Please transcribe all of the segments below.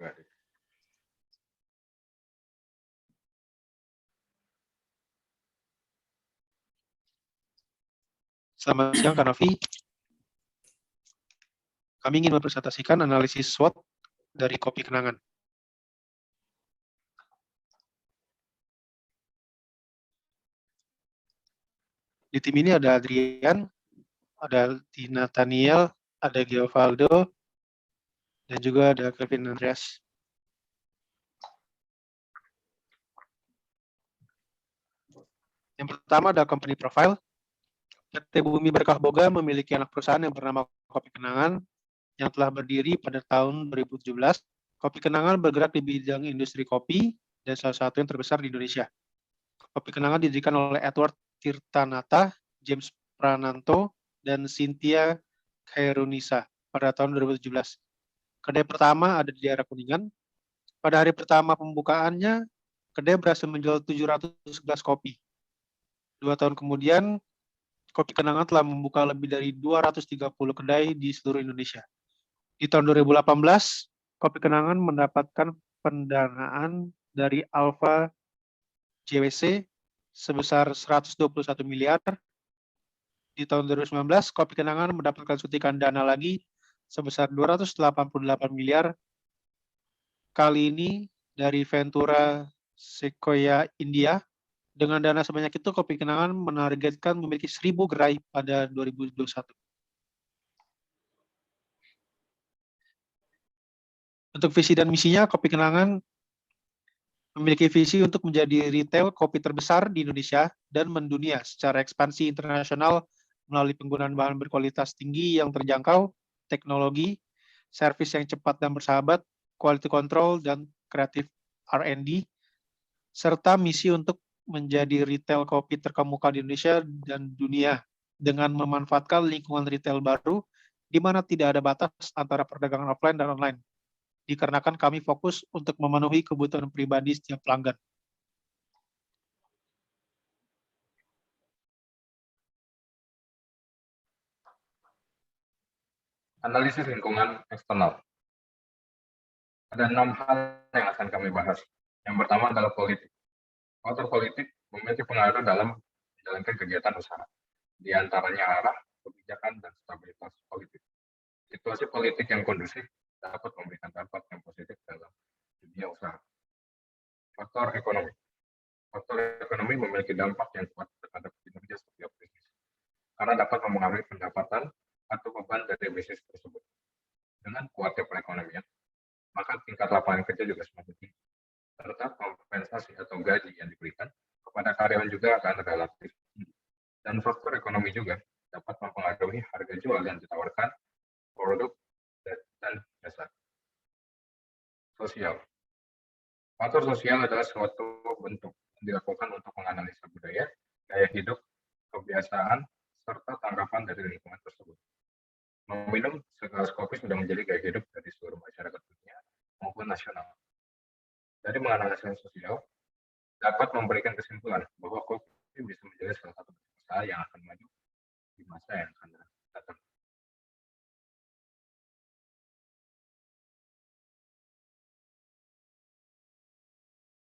Enggak deh. Selamat siang, Kak Novi. Kami ingin mempresentasikan analisis SWOT dari Kopi Kenangan. Di tim ini ada Adrian, ada Nathaniel, ada Geovaldo, dan juga ada Kevin Andreas. Yang pertama ada company profile. PT Bumi Berkah Boga memiliki anak perusahaan yang bernama Kopi Kenangan yang telah berdiri pada tahun 2017. Kopi Kenangan bergerak di bidang industri kopi dan salah satu yang terbesar di Indonesia. Kopi Kenangan didirikan oleh Edward Tirtanata, James Prananto, dan Cynthia Khairunisa pada tahun 2017. Kedai pertama ada di daerah Kuningan. Pada hari pertama pembukaannya, kedai berhasil menjual 700 gelas kopi. 2 tahun kemudian, Kopi Kenangan telah membuka lebih dari 230 kedai di seluruh Indonesia. Di tahun 2018, Kopi Kenangan mendapatkan pendanaan dari Alpha JWC sebesar 121 miliar. Di tahun 2019, Kopi Kenangan mendapatkan suntikan dana lagi sebesar 288 miliar. Kali ini dari Ventura Sequoia India. Dengan dana sebanyak itu, Kopi Kenangan menargetkan memiliki 1.000 gerai pada 2021. Untuk visi dan misinya, Kopi Kenangan memiliki visi untuk menjadi retail kopi terbesar di Indonesia dan mendunia secara ekspansi internasional melalui penggunaan bahan berkualitas tinggi yang terjangkau, teknologi, servis yang cepat dan bersahabat, quality control, dan kreatif R&D, serta misi untuk menjadi retail kopi terkemuka di Indonesia dan dunia dengan memanfaatkan lingkungan retail baru di mana tidak ada batas antara perdagangan offline dan online. Dikarenakan kami fokus untuk memenuhi kebutuhan pribadi setiap pelanggan. Analisis lingkungan eksternal. Ada 6 hal yang akan kami bahas. Yang pertama adalah politik. Faktor politik memiliki pengaruh dalam menjalankan kegiatan usaha. Di antaranya arah, kebijakan, dan stabilitas politik. Situasi politik yang kondusif dapat memberikan dampak yang positif dalam dunia usaha. Faktor ekonomi. Faktor ekonomi memiliki dampak yang kuat terhadap kinerja setiap bisnis, karena dapat mempengaruhi pendapatan atau beban dari bisnis tersebut. Dengan kuatnya perekonomian, maka tingkat lapangan kerja juga semakin tinggi, serta kompensasi atau gaji yang diberikan kepada karyawan juga akan relatif tinggi. Dan faktor ekonomi juga dapat mempengaruhi harga jual yang ditawarkan produk dan jasa. Sosial. Faktor sosial adalah suatu bentuk yang dilakukan untuk menganalisa budaya, gaya hidup, kebiasaan, serta tanggapan dari lingkungan tersebut. Meminum segelas kopi sudah menjadi gaya hidup dari seluruh masyarakat dunia maupun nasional. Dari menganalisa sosial, dapat memberikan kesimpulan bahwa kopi bisa menjadi salah satu usaha yang akan maju di masa yang akan datang.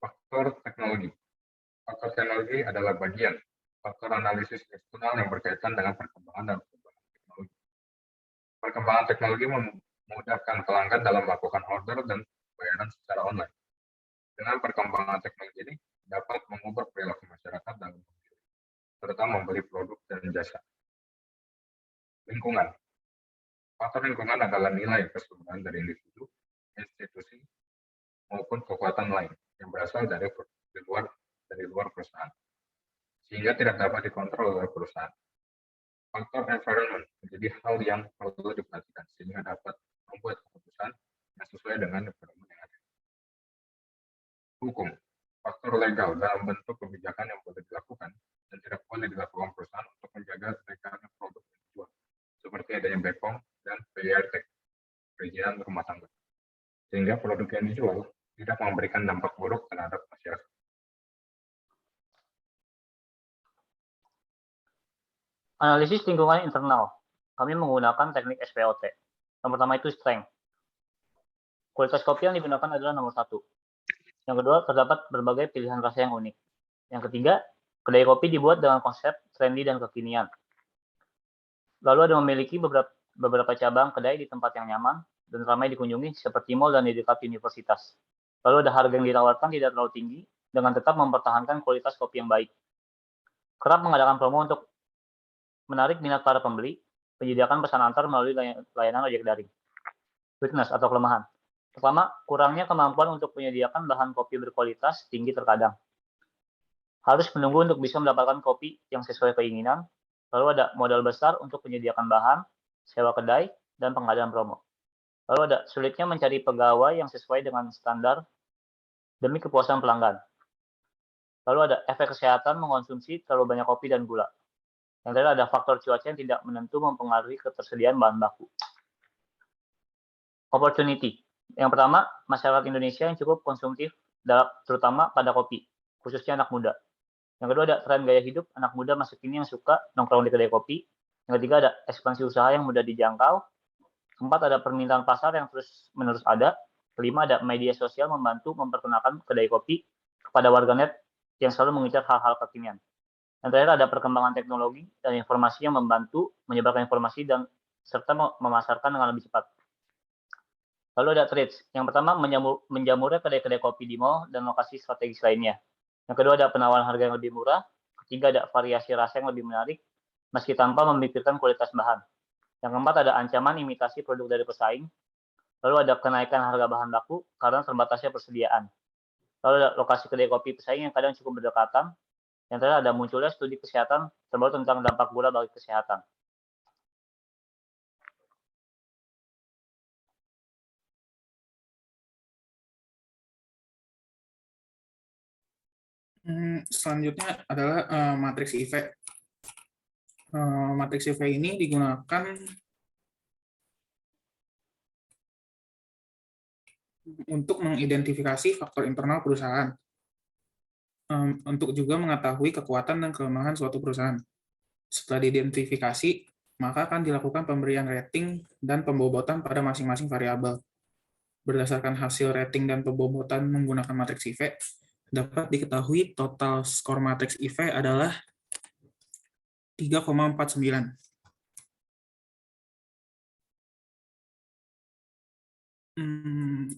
Faktor teknologi. Faktor teknologi adalah bagian faktor analisis eksternal yang berkaitan dengan perkembangan dan perubahan teknologi. Perkembangan teknologi memudahkan pelanggan dalam melakukan order dan pembayaran secara online. Dengan perkembangan teknologi ini dapat mengubah perilaku masyarakat dalam memilih, serta membeli produk dan jasa. Lingkungan. Faktor lingkungan adalah nilai keseluruhan dari individu, institusi, maupun kekuatan lain yang berasal dari luar perusahaan, sehingga tidak dapat dikontrol oleh perusahaan. Faktor environment menjadi hal yang perlu diperhatikan sehingga dapat membuat keputusan yang sesuai dengan environment yang ada. Hukum. Faktor legal dalam bentuk kebijakan yang boleh dilakukan dan tidak boleh dilakukan perusahaan untuk menjaga legalnya produk yang dijual, seperti adanya BPOM dan PIRT, perizinan rumah tangga, sehingga produk yang dijual tidak memberikan dampak buruk terhadap masyarakat. Analisis lingkungan internal. Kami menggunakan teknik SWOT. Yang pertama itu strength. Kualitas kopi yang digunakan adalah nomor 1. Yang kedua, terdapat berbagai pilihan rasa yang unik. Yang ketiga, kedai kopi dibuat dengan konsep trendy dan kekinian. Lalu ada memiliki beberapa cabang kedai di tempat yang nyaman dan ramai dikunjungi seperti mall dan di dekat universitas. Lalu ada harga yang ditawarkan tidak terlalu tinggi dengan tetap mempertahankan kualitas kopi yang baik. Kerap mengadakan promo untuk menarik minat para pembeli, menyediakan pesan antar melalui layanan ojek daring. Weakness atau kelemahan. Pertama, kurangnya kemampuan untuk menyediakan bahan kopi berkualitas tinggi terkadang. Harus menunggu untuk bisa mendapatkan kopi yang sesuai keinginan. Lalu ada modal besar untuk menyediakan bahan, sewa kedai, dan pengadaan promo. Lalu ada sulitnya mencari pegawai yang sesuai dengan standar demi kepuasan pelanggan. Lalu ada efek kesehatan mengonsumsi terlalu banyak kopi dan gula. Yang terakhir ada faktor cuaca yang tidak menentu mempengaruhi ketersediaan bahan baku. Opportunity. Yang pertama, masyarakat Indonesia yang cukup konsumtif, terutama pada kopi, khususnya anak muda. Yang kedua ada tren gaya hidup anak muda masa kini yang suka nongkrong di kedai kopi. Yang ketiga ada ekspansi usaha yang mudah dijangkau. Keempat ada permintaan pasar yang terus-menerus ada. Kelima ada media sosial membantu memperkenalkan kedai kopi kepada warganet yang selalu mengincar hal-hal kekinian. Yang terakhir ada perkembangan teknologi dan informasi yang membantu menyebarkan informasi dan serta memasarkan dengan lebih cepat. Lalu ada trades. Yang pertama, menjamurnya kedai-kedai kopi di mall dan lokasi strategis lainnya. Yang kedua, ada penawaran harga yang lebih murah. Ketiga, ada variasi rasa yang lebih menarik, meski tanpa memikirkan kualitas bahan. Yang keempat, ada ancaman imitasi produk dari pesaing. Lalu ada kenaikan harga bahan baku karena terbatasnya persediaan. Lalu ada lokasi kedai kopi pesaing yang kadang cukup berdekatan. Yang terakhir, ada munculnya studi kesehatan terbaru tentang dampak gula bagi kesehatan. Selanjutnya adalah matriks IV. Matriks IV ini digunakan untuk mengidentifikasi faktor internal perusahaan, untuk juga mengetahui kekuatan dan kelemahan suatu perusahaan. Setelah diidentifikasi, maka akan dilakukan pemberian rating dan pembobotan pada masing-masing variabel. Berdasarkan hasil rating dan pembobotan menggunakan matriks IV, dapat diketahui total skor matriks IV adalah 3,49.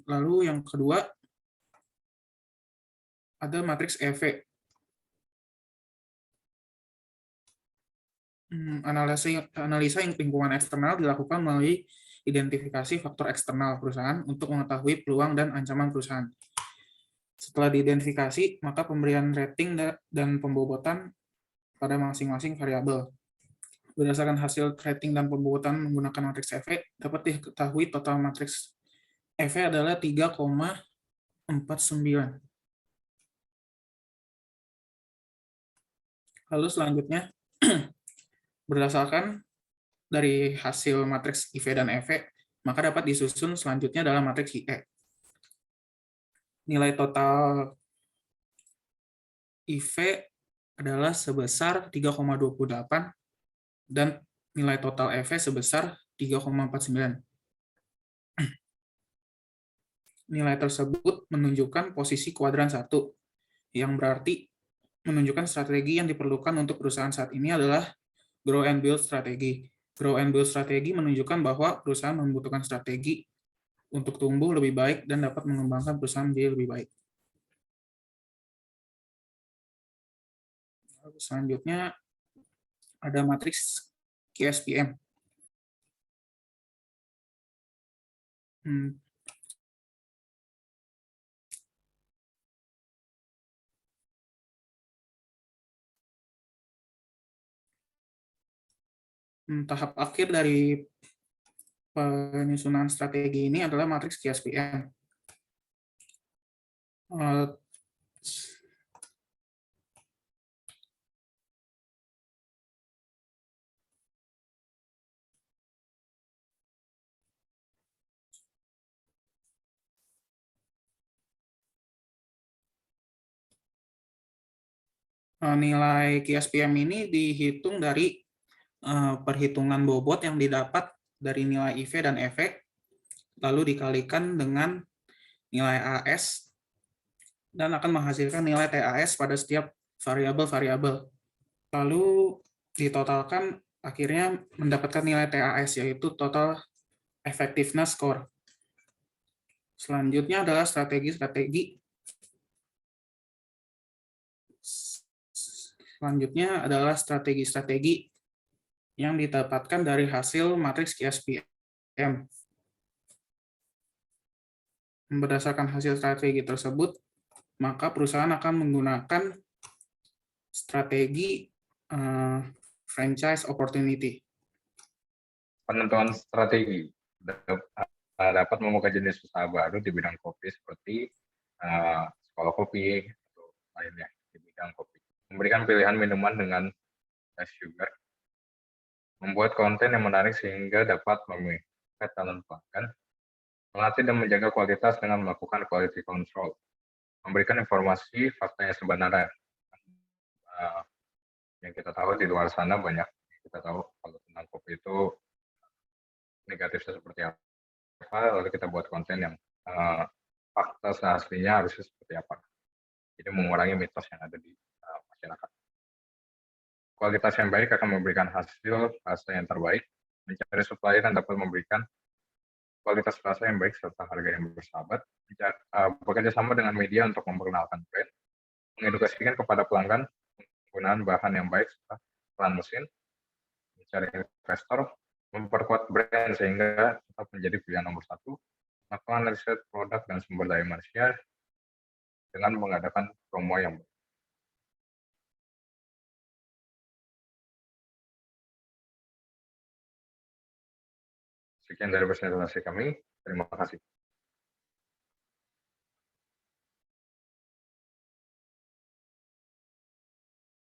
Lalu yang kedua, ada matriks EV. Analisa lingkungan eksternal dilakukan melalui identifikasi faktor eksternal perusahaan untuk mengetahui peluang dan ancaman perusahaan. Setelah diidentifikasi, maka pemberian rating dan pembobotan pada masing-masing variabel. Berdasarkan hasil rating dan pembobotan menggunakan matriks EV, dapat diketahui total matriks EV adalah 3,49. Lalu selanjutnya, berdasarkan dari hasil matriks IV dan EV, maka dapat disusun selanjutnya dalam matriks IE. Nilai total IV adalah sebesar 3,28 dan nilai total EV sebesar 3,49. Nilai tersebut menunjukkan posisi kuadran 1, yang berarti menunjukkan strategi yang diperlukan untuk perusahaan saat ini adalah grow and build strategi. Grow and build strategi menunjukkan bahwa perusahaan membutuhkan strategi untuk tumbuh lebih baik dan dapat mengembangkan perusahaan menjadi lebih baik. Selanjutnya ada matriks QSPM. Tahap akhir dari penyusunan strategi ini adalah matriks QSPM. Nilai QSPM ini dihitung dari perhitungan bobot yang didapat dari nilai IV dan EV, lalu dikalikan dengan nilai AS, dan akan menghasilkan nilai TAS pada setiap variabel-variabel. Lalu ditotalkan akhirnya mendapatkan nilai TAS, yaitu Total Effectiveness Score. Selanjutnya adalah strategi-strategi. Selanjutnya adalah strategi-strategi yang didapatkan dari hasil matriks QSPM. Berdasarkan hasil strategi tersebut, maka perusahaan akan menggunakan strategi franchise opportunity. Penentuan strategi dapat membuka jenis usaha baru di bidang kopi seperti sekolah kopi atau lainnya di bidang kopi. Memberikan pilihan minuman dengan less sugar, membuat konten yang menarik sehingga dapat memikat calon pelanggan, melatih dan menjaga kualitas dengan melakukan quality control, memberikan informasi fakta yang sebenarnya. Yang kita tahu di luar sana banyak kita tahu kalau tentang kopi itu negatifnya seperti apa, lalu kita buat konten yang fakta aslinya harusnya seperti apa. Jadi mengurangi mitos yang ada di masyarakat. Kualitas yang baik akan memberikan hasil rasa yang terbaik, mencari supplier yang dapat memberikan kualitas rasa yang baik serta harga yang bersahabat, bekerja sama dengan media untuk memperkenalkan brand, mengedukasikan kepada pelanggan penggunaan bahan yang baik serta peran mesin, mencari investor, memperkuat brand sehingga tetap menjadi pilihan nomor satu, melakukan riset produk dan sumber daya manusia dengan mengadakan promo yang baik. Sekian dari presentasi kami. Terima kasih.